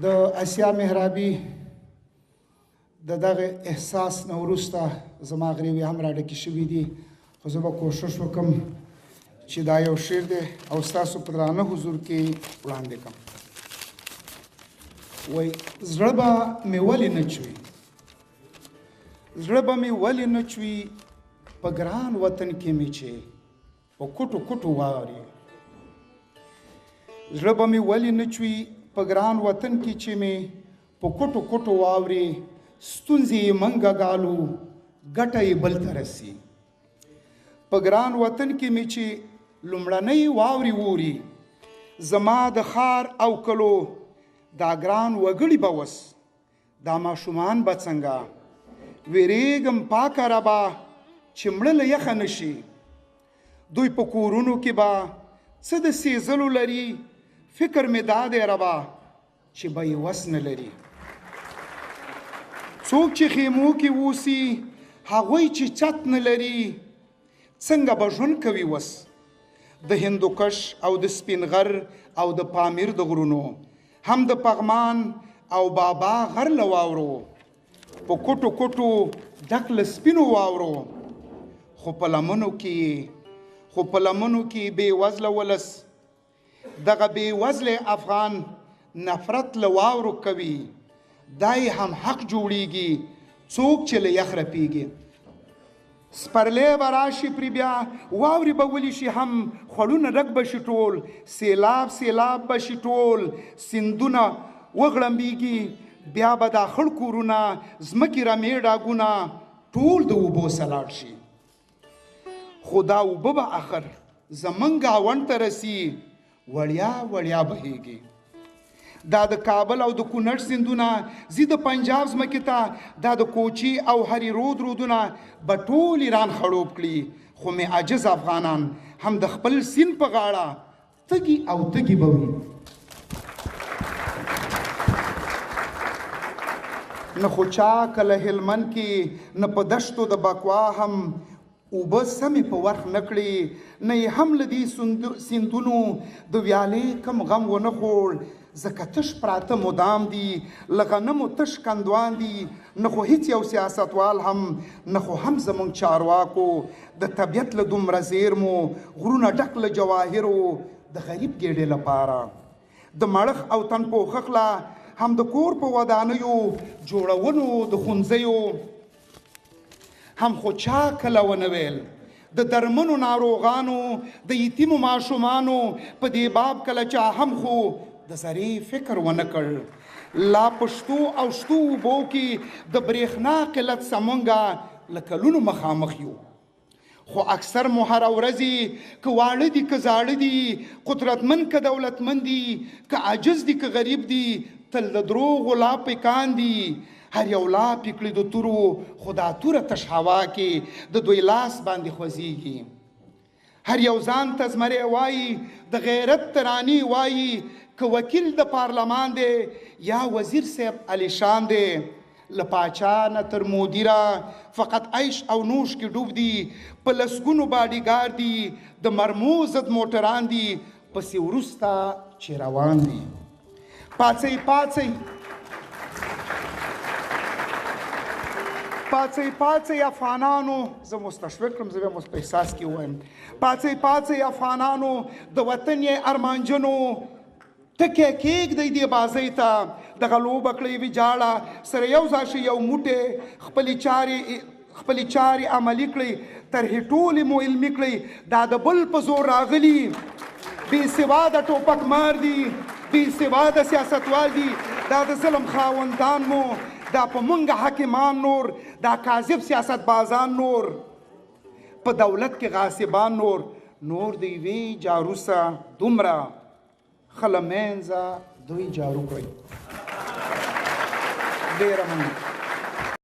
د اسیا محرابي د دغه احساس نه وروسته زما غریوې هم راډکې شوي دي، خو زه به کوشش وکړم چې دا یو شعر دی او ستاسو په درانه حضور کې وړاندې کړم. وایي زړه به مې ولې نه چوي، زړه به مې ولې نه چوي په ګران وطن کې مې چې په کوټو کوټو واوري، زړه به مې ولې نه چوي په ګران وطن کې چې مې په کوټو کوټو واوري، ستونزې یې منګه ګالو ګټه یې بل ته رسي. په ګران وطن کې مې چې لومړنۍ واوري ووري، زما د ښار او کلو دا ګران وګړي به وس، دا ماشومان به څنګه ویریږم پاکه ربه چې مړه له یخه نشي. دوی په کورونو کې به څه د سیزلو لري، فکر مې دا دی ربه چې به یې وس نه لري. څوک چې خیمو کې اوسي هغوی چې چت نه لري، څنګه به ژوند کوي وس. د هندوکش او د سپین غر او د پامیر د غرونو، هم د پغمان او بابا غر له واورو، په کوټو کوټو ډک له سپینو واورو. خو په لمنو کې بې وزله ولس، دغه بې وزله افغان نفرت له واورو کوي، دای هم حق جوړیږي څوک چې له یخ رپیږي. سپرلی به راشي پرې بیا واورې به ولی شي هم، خوړونه ډک به شي ټول، سیلاب به شي ټول، سیندونه وغړمبیږي، بیا به دا خړ کورونه ځمکې رمې ډاګونه ټول د اوبو سلاړ شي. خو دا اوبه به آخر زمونږ ګاونډ ته رسي، وړیا وړیا بهیږي. دا د کابل او د کونړ سیندونه زی د پنجاب ځمکې ته، دا د کوچي او هری رودونه به ټول ایران خړوب کړي. خو مې عاجز افغانان هم د خپل سیند په غاړه تږي او تږي به وي. نه خو چا کله هلمند کې نه په دشتو د بکوا هم اوبه سمې په ورخ نه کړې، نه یې هم له دې سیندونو د ویالې کم غم ونه خوړ. ځکه تش پراته مدام دي، له غنمو تش کندوان دي، نه خو هیڅ یو سیاستوال هم، نه خو هم زمونږ چارواکو د طبیعت له دومره زیرمو، غرونه ډک له جواهرو د غریب ګېډې لپاره، د مړخ او تن پوښښ له هم د کور په ودانیو جوړونو د ښوونځیو هم. خو چا کله ونه ویل د درمنو ناروغانو د یتیمو ماشومانو په دې باب کله چا هم خو د ذرې فکر ونه کړ. لا پښتو او شتو اوبو کې د برېښنا قلت سمونګه له کلونو مخامخ یو. خو اکثر مو هره ورځې که واړه دي که زاړه دي، قدرتمند که دولتمند دي، که عاجز دي که غریب دي، تل د دروغو لاپې کاندي. هر یو لاپې کړي د تورو، خو دا توره تش هوا کې د دوی لاس باندې خوځېږي. هر یو ځان ته زمری وایي، د غیرت ترانې وایي، که وکیل د پارلمان دی یا وزیر صاحب علیشان دی. له پاچا نه تر مدیره فقط عیش او نوش کې ډوب دي، په لسګونو باډیګار دي، د مرمو ضد موټران دي، پسې وروسته چې روان دي. پاڅئ پاڅئ پاڅئ پاڅئ افغانانو، زه مستشوق کړم، زه بیا په احساس کې ووایم. پاڅئ پاڅئ افغانانو، د وطن یې ارمانجنو، ټکی کېږدئ دې بازۍ ته، دغه لوبه کړئ ویجاړه، سره یو ځای شئ یو موټی، خپلې چارې عملي کړئ، طرحې ټولې مو علمي کړئ. دا د بل په زور راغلي بې سواده ټوپک مار دي، بې سواده سیاستوال دي، دا د ظلم خاوندان مو، دا په مونږه حاکمان نور، دا کاذب سیاست بازان نور، په دولت کې غاصبان نور د یوې جارو سه دومره خله منځه دوی جارو کړئ. ډېره مننه.